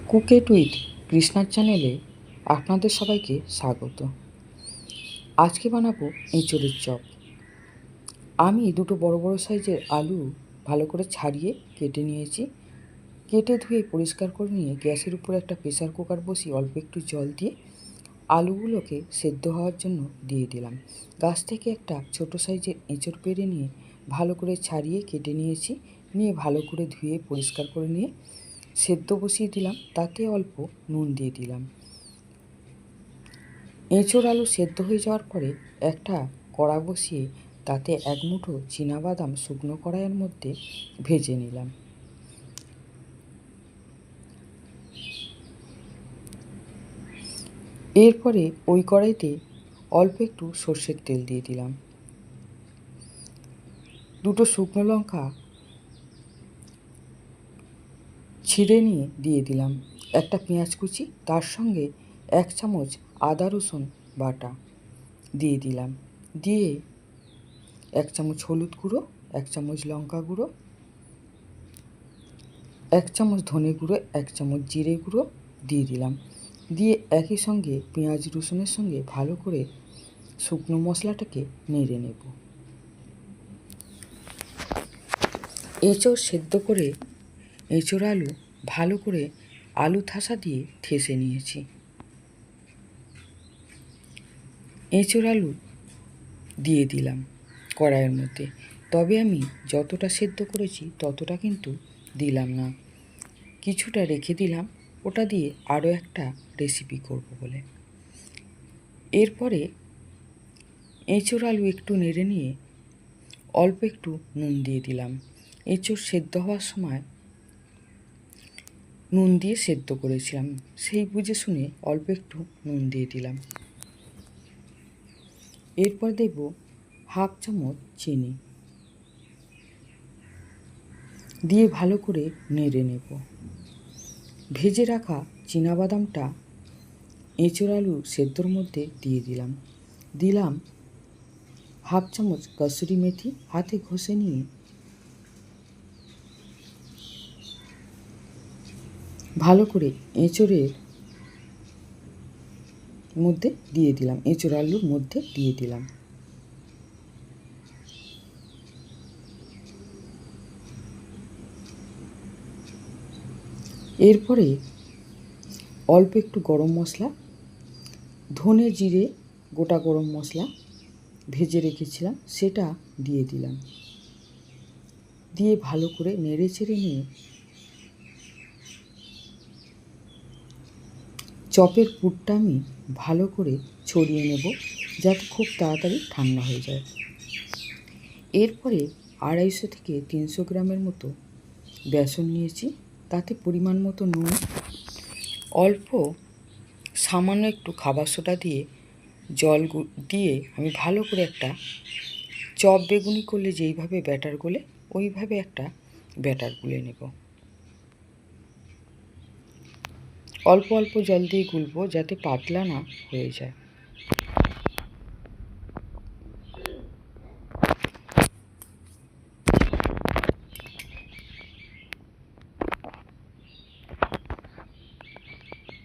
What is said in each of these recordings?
Cook it with কৃষ্ণার চ্যানেলে আপনাদের সবাইকে স্বাগত। আজকে বানাবো এঁচোড়ের চপ। আমি দুটো বড় বড় সাইজের আলু ভালো করে ছাড়িয়ে কেটে নিয়েছি। কেটে ধুয়ে পরিষ্কার করে নিয়ে গ্যাসের উপর একটা প্রেসার কুকার বসিয়ে অল্প একটু জল দিয়ে আলুগুলোকে সেদ্ধ হওয়ার জন্য দিয়ে দিলাম। গাছ থেকে একটা ছোট সাইজের এঁচোড় পেড়ে নিয়ে ভালো করে ছাড়িয়ে কেটে নিয়েছি। নিয়ে ভালো করে ধুয়ে পরিষ্কার করে নিয়ে সেদ্ধ বসিয়ে দিলাম। তাতে অল্প নুন দিয়ে দিলাম। এঁচোড় আলু সেদ্ধ হয়ে যাওয়ার পরে একটা কড়া বসিয়ে তাতে এক মুঠো চীনাবাদাম শুকনো কড়াইয়ের মধ্যে ভেজে নিলাম। এরপরে ওই কড়াইতে অল্প একটু সর্ষের তেল দিয়ে দিলাম। দুটো শুকনো লঙ্কা ছিঁড়ে নিয়ে দিয়ে দিলাম। একটা পেঁয়াজ কুচি, তার সঙ্গে 1 চামচ আদা রসুন বাটা দিয়ে দিলাম। দিয়ে 1 চামচ হলুদ গুঁড়ো, 1 চামচ লঙ্কা গুঁড়ো, 1 চামচ ধনে গুঁড়ো, 1 চামচ জিরে গুঁড়ো দিয়ে দিলাম। দিয়ে একই সঙ্গে পেঁয়াজ রসুনের সঙ্গে ভালো করে শুকনো মশলাটাকে নেড়ে নেব। এঁচোড় সেদ্ধ করে এঁচোড় আলু ভালো করে আলু থাসা দিয়ে ঠেসে নিয়েছি। এঁচোড় আলু দিয়ে দিলাম কড়াইয়ের মধ্যে। তবে আমি যতটা সেদ্ধ করেছি ততটা কিন্তু দিলাম না, কিছুটা রেখে দিলাম, ওটা দিয়ে আরও একটা রেসিপি করব বলে। এরপরে এঁচোড় আলু একটু নেড়ে নিয়ে অল্প একটু নুন দিয়ে দিলাম। এঁচোড় সেদ্ধ হওয়ার সময় নুন দিয়ে সেদ্ধ করেছিলাম, সেই বুঝে শুনে অল্প একটু নুন দিয়ে দিলাম। এরপর দেব 1/2 চামচ চিনি দিয়ে ভালো করে নেড়ে নেব। ভেজে রাখা চীনাবাদামটা এঁচোড় আলু সেদ্ধর মধ্যে দিয়ে দিলাম। 1/2 চামচ কসুরি মেথি হাতে ঘষে নিয়ে ভালো করে এঁচোড়ের মধ্যে দিয়ে দিলাম, এঁচোড় আলুর মধ্যে দিয়ে দিলাম। এরপরে অল্প একটু গরম মশলা, ধনে জিরে গোটা গরম মশলা ভেজে রেখেছিলাম সেটা দিয়ে দিলাম। দিয়ে ভালো করে নেড়ে চেড়ে নিয়ে চপের পুরটা আমি ভালো করে ছড়িয়ে নেব যাতে খুব তাড়াতাড়ি ঠান্ডা হয়ে যায়। এরপরে 250 থেকে 300 গ্রামের মতো বেসন নিয়েছি, তাতে পরিমাণ মতো নুন, অল্প সামান্য একটু খাবার সোডা দিয়ে জল দিয়ে আমি ভালো করে একটা চপ বেগুনি করলে যেইভাবে ব্যাটার গোলে ওইভাবে একটা ব্যাটার গুলে নেব। অল্প অল্প জল দিয়ে গুলবো যাতে পাতলা না হয়ে যায়।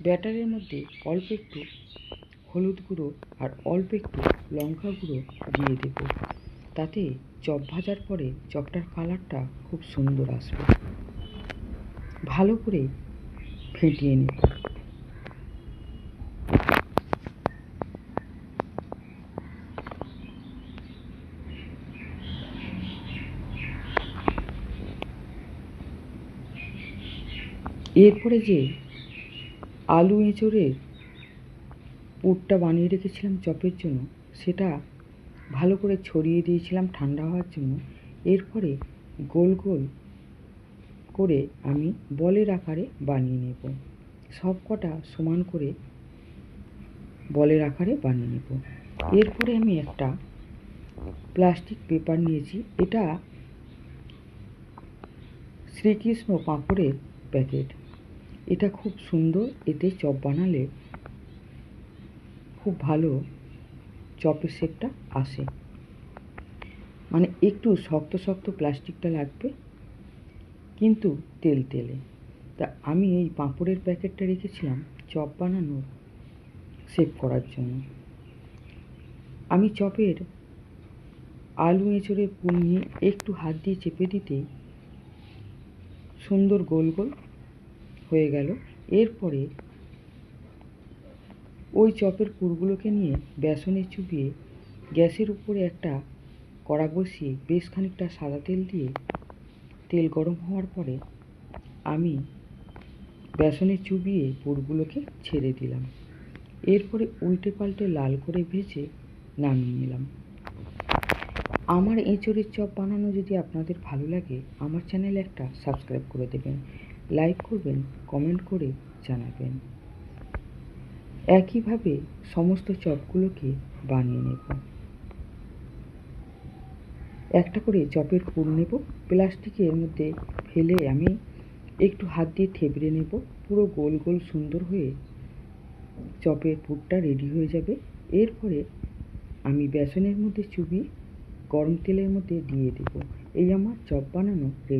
ব্যাটারের মধ্যে অল্প একটু হলুদ গুঁড়ো আর অল্প একটু লঙ্কা গুঁড়ো দিয়ে দেব, তাতে চপ ভাজার পরে চপটার কালারটা খুব সুন্দর আসবে। ভালো করে ফেটিয়ে নেব। এরপরে যে আলু এঁচোড়ের পুরটা বানিয়ে রেখেছিলাম চপের জন্য সেটা ভালো করে ছড়িয়ে দিয়েছিলাম ঠান্ডা হওয়ার জন্য। এরপরে গোল গোল করে আমি বলের আকারে বানিয়ে নেব, সব কটা সমান করে বলের আকারে বানিয়ে নেব। এরপরে আমি একটা প্লাস্টিক পেপার নিয়েছি, এটা শ্রীকৃষ্ণ পাঁপড়ের প্যাকেট। এটা খুব সুন্দর, এতে চপ বানালে খুব ভালো চপের শেপটা আসে। মানে একটু শক্ত শক্ত প্লাস্টিকটা লাগবে কিন্তু তেল তেলে, তা আমি এই পাঁপড়ের প্যাকেটটা রেখেছিলাম চপ বানানোর সেভ করার জন্য। আমি চপের আলু এঁচড়ের পুর নিয়ে একটু হাত দিয়ে চেপে দিতেই সুন্দর গোল গোল হয়ে গেল। এরপরে ওই চপের পুরগুলোকে নিয়ে বেসনে চুবিয়ে গ্যাসের উপরে একটা কড়া বসিয়ে বেশ খানিকটা সাদা তেল দিয়ে তেল গরম হওয়ার পরে আমি বেসনে চুবিয়ে পুরগুলোকে ছেড়ে দিলাম। এরপরে উল্টে পাল্টে লাল করে ভেজে নামিয়ে নিলাম। আমার এঁচড়ের চপ বানানো যদি আপনাদের ভালো লাগে আমার চ্যানেলে একটা সাবস্ক্রাইব করে দেবেন, লাইক করবেন, কমেন্ট করে জানাবেন। একইভাবে সমস্ত চপগুলোকে বানিয়ে নেব। একটা করে চপের পুর নেব, প্লাস্টিকের মধ্যে ফেলে আমি একটু হাত দিয়ে থেবড়ে নেব। পুরো গোল গোল সুন্দর হয়ে চপের পুরটা রেডি হয়ে যাবে। এরপরে আমি বেসনের মধ্যে চুবিয়ে গরম তেলের মধ্যে দিয়ে দেব। এই আমার চপ বানানো রেডি।